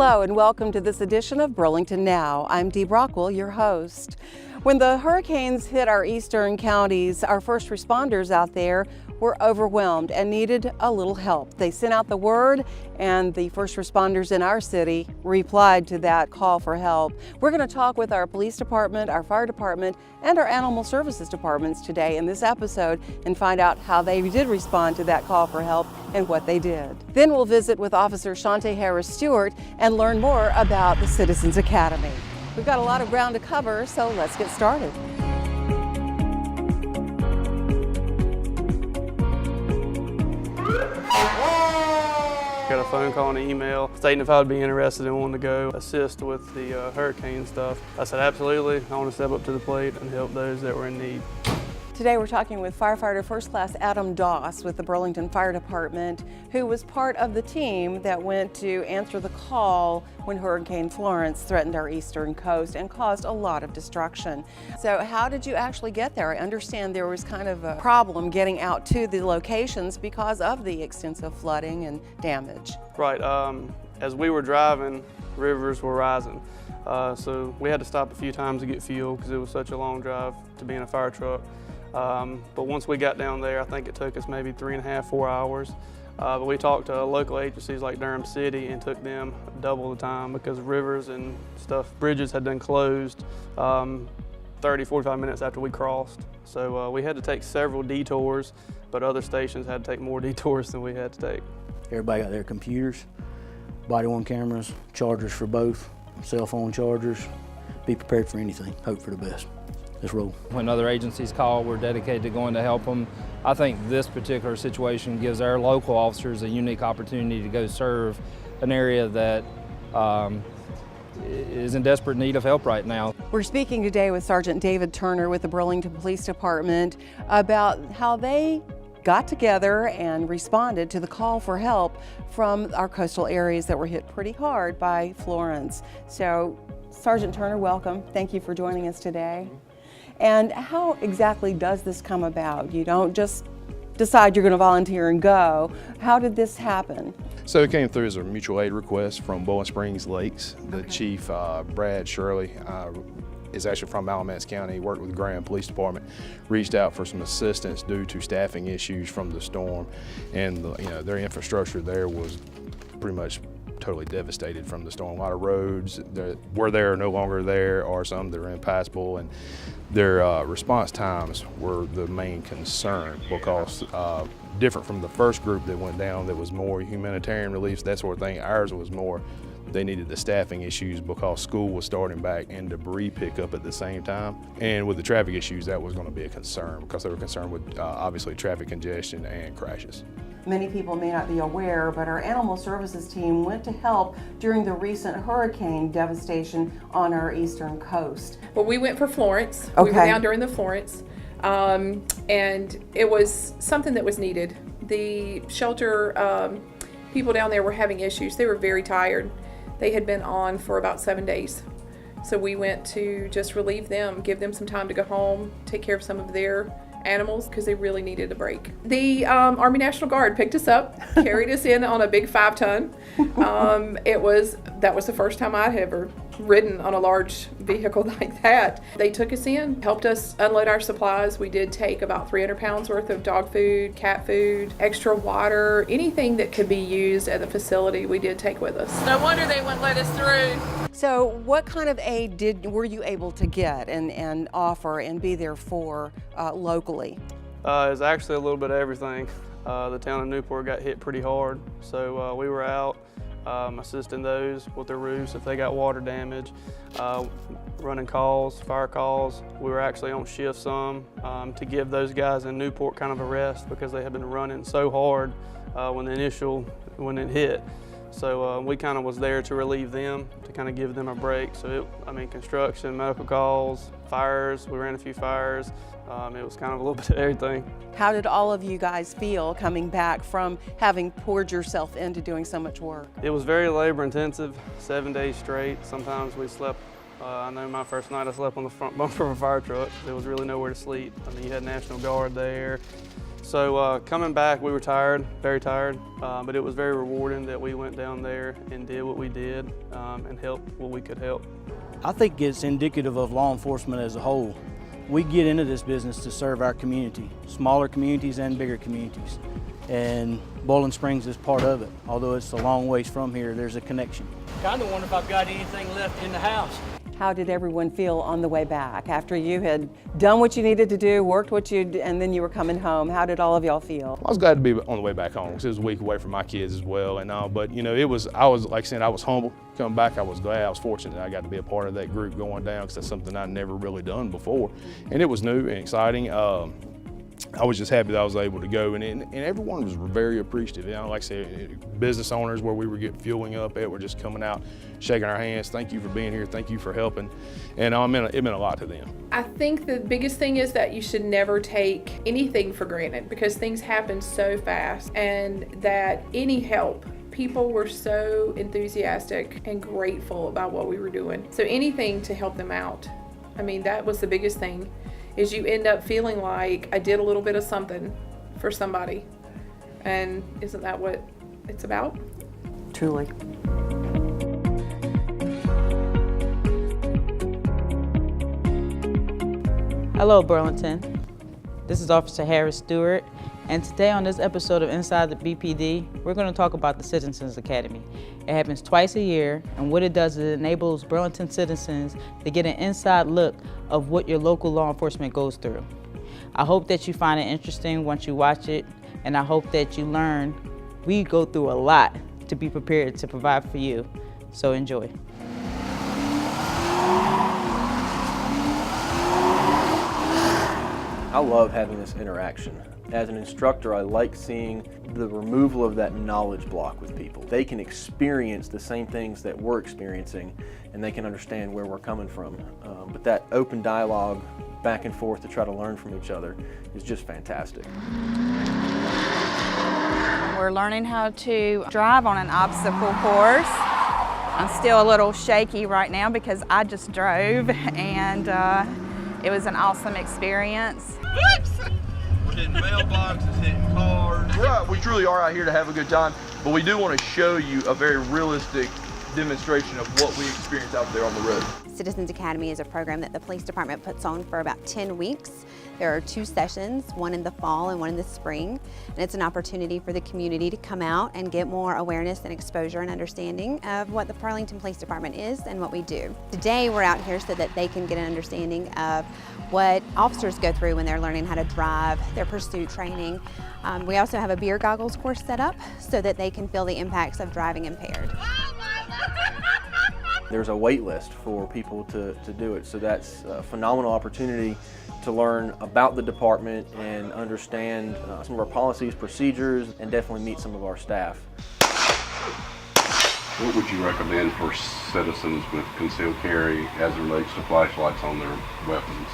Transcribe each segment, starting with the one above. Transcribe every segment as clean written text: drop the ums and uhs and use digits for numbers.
Hello and welcome to this edition of Burlington Now. I'm Dee Brockwell, your host. When the hurricanes hit our eastern counties, our first responders out there were overwhelmed and needed a little help. They sent out the word and the first responders in our city replied to that call for help. We're going to talk with our police department, our fire department, and our animal services departments today in this episode and find out how they did respond to that call for help and what they did. Then we'll visit with Officer Shante Harris-Stewart and learn more about the Citizens Academy. We've got a lot of ground to cover, so let's get started. Got a phone call and an email stating if I would be interested and wanting to go assist with the hurricane stuff. I said absolutely, I want to step up to the plate and help those that were in need. Today we're talking with firefighter First Class Adam Doss with the Burlington Fire Department, who was part of the team that went to answer the call when Hurricane Florence threatened our eastern coast and caused a lot of destruction. So how did you actually get there? I understand there was kind of a problem getting out to the locations because of the extensive flooding and damage. Right, as we were driving, rivers were rising. So we had to stop a few times to get fuel because it was such a long drive to be in a fire truck. But once we got down there, I think it took us maybe 3.5, 4 hours. But we talked to local agencies like Durham City and took them double the time because rivers and stuff, bridges had been closed 30, 45 minutes after we crossed. So we had to take several detours, but other stations had to take more detours than we had to take. Everybody got their computers, body-worn cameras, chargers for both, cell phone chargers. Be prepared for anything, hope for the best. Let's roll. When other agencies call, we're dedicated to going to help them. I think this particular situation gives our local officers a unique opportunity to go serve an area that is in desperate need of help right now. We're speaking today with Sergeant David Turner with the Burlington Police Department about how they got together and responded to the call for help from our coastal areas that were hit pretty hard by Florence. So, Sergeant Turner, welcome. Thank you for joining us today. And how exactly does this come about? You don't just decide you're going to volunteer and go. How did this happen? So it came through as a mutual aid request from Bowling Springs Lakes. The chief, Brad Shirley, is actually from Alamance County, worked with Graham Police Department, reached out for some assistance due to staffing issues from the storm, and their infrastructure there was pretty much totally devastated from the storm. A lot of roads that were there are no longer there, or some that are impassable, and their response times were the main concern because different from the first group that went down that was more humanitarian relief, that sort of thing. Ours was more, they needed the staffing issues because school was starting back and debris pickup at the same time. And with the traffic issues, that was going to be a concern because they were concerned with obviously traffic congestion and crashes. Many people may not be aware, but our animal services team went to help during the recent hurricane devastation on our eastern coast. Well, we went for Florence. Okay. We were down during the Florence, and it was something that was needed. The shelter people down there were having issues. They were very tired. They had been on for about 7 days. So we went to just relieve them, give them some time to go home, take care of some of their animals because they really needed a break. The Army National Guard picked us up, carried us in on a big 5-ton. That was the first time I'd ever ridden on a large vehicle like that. They took us in, helped us unload our supplies. We did take about 300 pounds worth of dog food, cat food, extra water, anything that could be used at the facility we did take with us. No wonder they wouldn't let us through. So what kind of aid were you able to get and offer and be there for locally? It's actually a little bit of everything. The town of Newport got hit pretty hard, so we were out assisting those with their roofs if they got water damage, running calls, fire calls. We were actually on shift some to give those guys in Newport kind of a rest because they had been running so hard when it hit. So we kind of was there to relieve them, to kind of give them a break. So construction, medical calls, fires, we ran a few fires. It was kind of a little bit of everything. How did all of you guys feel coming back from having poured yourself into doing so much work? It was very labor intensive, 7 days straight. Sometimes we slept, I know my first night I slept on the front bumper of a fire truck. There was really nowhere to sleep. You had National Guard there. So coming back, we were tired, very tired, but it was very rewarding that we went down there and did what we did and helped what we could help. I think it's indicative of law enforcement as a whole. We get into this business to serve our community, smaller communities and bigger communities. And Bowling Springs is part of it. Although it's a long ways from here, there's a connection. Kind of wonder if I've got anything left in the house. How did everyone feel on the way back after you had done what you needed to do, worked what you, and then you were coming home? How did all of y'all feel? I was glad to be on the way back home because it was a week away from my kids as well. And but you know, I was like saying, I was humble coming back. I was glad, I was fortunate that I got to be a part of that group going down because that's something I'd never really done before, and it was new and exciting. I was just happy that I was able to go, and everyone was very appreciative. You know, like I said, business owners where we were getting fueling up at were just coming out, shaking our hands. Thank you for being here. Thank you for helping, and it meant a lot to them. I think the biggest thing is that you should never take anything for granted because things happen so fast, and that any help. People were so enthusiastic and grateful about what we were doing. So anything to help them out. I mean, that was the biggest thing, is you end up feeling like I did a little bit of something for somebody. And isn't that what it's about? Truly. Hello, Burlington. This is Officer Harris Stewart, and today on this episode of Inside the BPD, we're going to talk about the Citizens Academy. It happens twice a year, and what it does is it enables Burlington citizens to get an inside look of what your local law enforcement goes through. I hope that you find it interesting once you watch it, and I hope that you learn we go through a lot to be prepared to provide for you. So enjoy. I love having this interaction. As an instructor, I like seeing the removal of that knowledge block with people. They can experience the same things that we're experiencing, and they can understand where we're coming from. But that open dialogue back and forth to try to learn from each other is just fantastic. We're learning how to drive on an obstacle course. I'm still a little shaky right now because I just drove, and it was an awesome experience. We're hitting mailboxes, hitting cars. We truly are out here to have a good time, but we do want to show you a very realistic demonstration of what we experience out there on the road. Citizens Academy is a program that the police department puts on for about 10 weeks. There are 2 sessions, one in the fall and one in the spring, and it's an opportunity for the community to come out and get more awareness and exposure and understanding of what the Burlington Police Department is and what we do. Today we're out here so that they can get an understanding of what officers go through when they're learning how to drive, their pursuit training. We also have a beer goggles course set up so that they can feel the impacts of driving impaired. There's a wait list for people to do it, so that's a phenomenal opportunity to learn about the department and understand some of our policies, procedures, and definitely meet some of our staff. What would you recommend for citizens with concealed carry as it relates to flashlights on their weapons?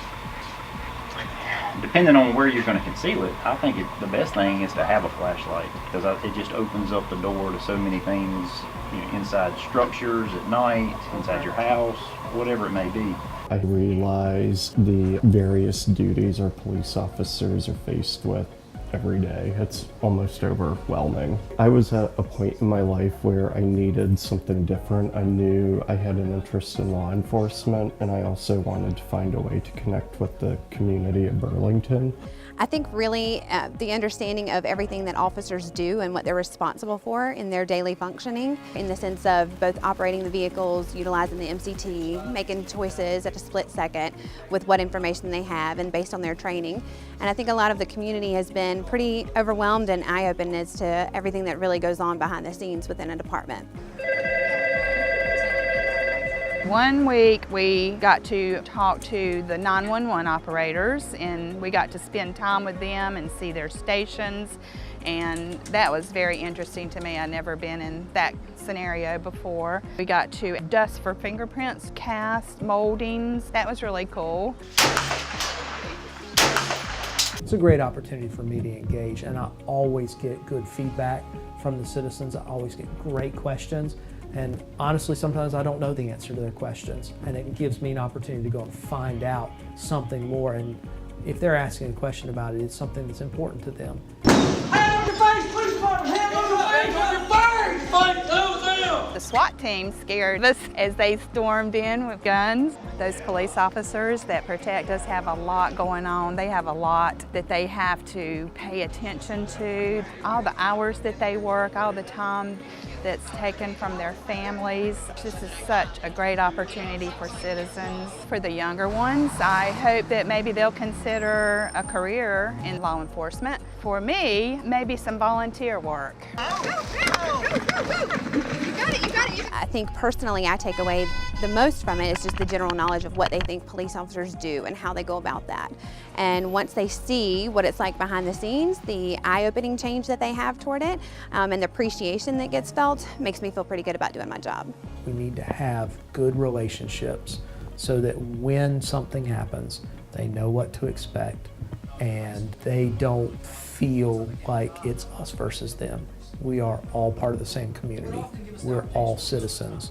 Depending on where you're going to conceal it, I think the best thing is to have a flashlight because it just opens up the door to so many things, you know, inside structures at night, inside your house, whatever it may be. I realize the various duties our police officers are faced with every day. It's almost overwhelming. I was at a point in my life where I needed something different. I knew I had an interest in law enforcement, and I also wanted to find a way to connect with the community of Burlington. I think really the understanding of everything that officers do and what they're responsible for in their daily functioning, in the sense of both operating the vehicles, utilizing the MCT, making choices at a split second with what information they have and based on their training. And I think a lot of the community has been pretty overwhelmed and eye-open as to everything that really goes on behind the scenes within a department. One week we got to talk to the 911 operators, and we got to spend time with them and see their stations, and that was very interesting to me. I'd never been in that scenario before. We got to dust for fingerprints, cast, moldings. That was really cool. It's a great opportunity for me to engage, and I always get good feedback from the citizens. I always get great questions. And honestly, sometimes I don't know the answer to their questions, and it gives me an opportunity to go and find out something more. And if they're asking a question about it, it's something that's important to them. Hand on your face, police department! Hand on your face! On your face! Fight those them! The SWAT team scared us as they stormed in with guns. Those police officers that protect us have a lot going on. They have a lot that they have to pay attention to. All the hours that they work, all the time that's taken from their families. This is such a great opportunity for citizens. For the younger ones, I hope that maybe they'll consider a career in law enforcement. For me, maybe some volunteer work. I think personally I take away the most from it is just the general knowledge of what they think police officers do and how they go about that. And once they see what it's like behind the scenes, the eye-opening change that they have toward it, and the appreciation that gets felt makes me feel pretty good about doing my job. We need to have good relationships so that when something happens, they know what to expect and they don't feel like it's us versus them. We are all part of the same community. We're all citizens.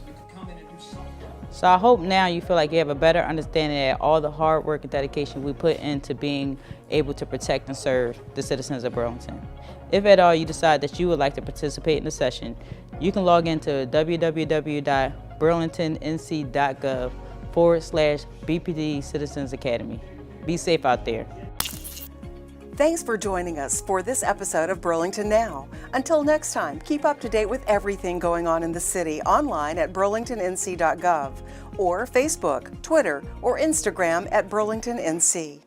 So I hope now you feel like you have a better understanding of all the hard work and dedication we put into being able to protect and serve the citizens of Burlington. If at all you decide that you would like to participate in the session, you can log into www.burlingtonnc.gov/BPD Citizens Academy. Be safe out there. Thanks for joining us for this episode of Burlington Now. Until next time, keep up to date with everything going on in the city online at burlingtonnc.gov or Facebook, Twitter, or Instagram at BurlingtonNC.